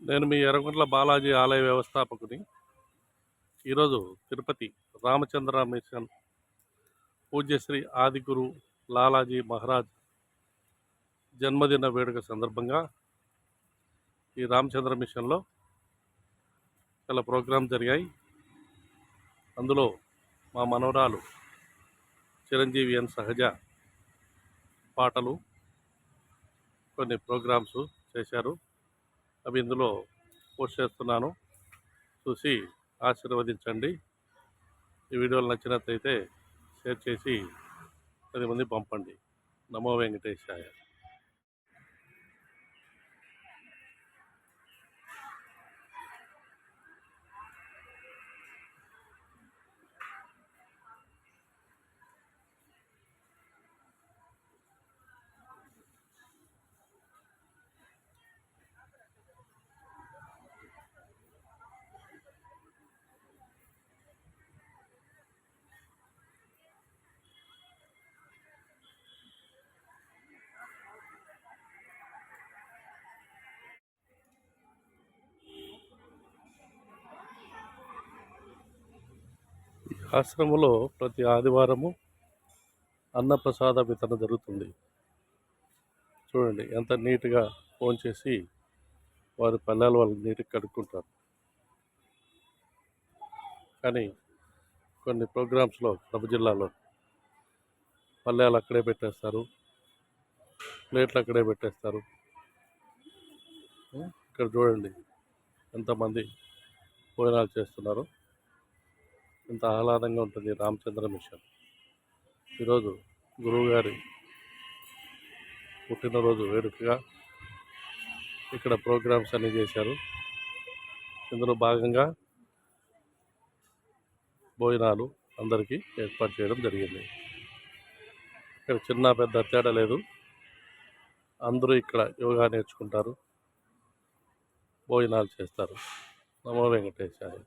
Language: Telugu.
నేను మీ ఎర్రగుంట్ల బాలాజీ ఆలయ వ్యవస్థాపకుని. ఈరోజు తిరుపతి రామచంద్ర మిషన్ పూజ్యశ్రీ ఆదిగురు లాలాజీ మహారాజ్ జన్మదిన వేడుక సందర్భంగా ఈ రామచంద్ర మిషన్లో చాలా ప్రోగ్రాం జరిగాయి. అందులో మా మనవరాలు చిరంజీవి ఎన్ సహజ పాటలు కొన్ని ప్రోగ్రామ్స్ చేశారు. అవి ఇందులో పోస్ట్ చేస్తున్నాను, చూసి ఆశీర్వదించండి. ఈ వీడియోలు నచ్చినట్లయితే షేర్ చేసి 10 మంది పంపండి. నమో వెంకటేశాయ. ఆశ్రమంలో ప్రతి ఆదివారము అన్నప్రసాద వితరణ జరుగుతుంది. చూడండి ఎంత నీట్గా ఫోన్ చేసి వారి పల్లెలు వాళ్ళు నీట్గా కడుక్కుంటారు. కానీ కొన్ని ప్రోగ్రామ్స్లో కడప జిల్లాలో పల్లెలు అక్కడే పెట్టేస్తారు, ప్లేట్లు అక్కడే పెట్టేస్తారు. ఇక్కడ చూడండి ఎంతమంది భోజనాలు చేస్తున్నారు. ఎంత ఆహ్లాదంగా ఉంటుంది రామచంద్ర మిషన్. ఈరోజు గురువుగారి పుట్టినరోజు వేడుకగా ఇక్కడ ప్రోగ్రామ్స్ అన్నీ చేశారు. ఇందులో భాగంగా భోజనాలు అందరికీ ఏర్పాటు చేయడం జరిగింది. ఇక్కడ చిన్న పెద్ద తేడా లేదు, అందరూ ఇక్కడ యోగా నేర్చుకుంటారు, భోజనాలు చేస్తారు. నమో వెంకటేశాయ.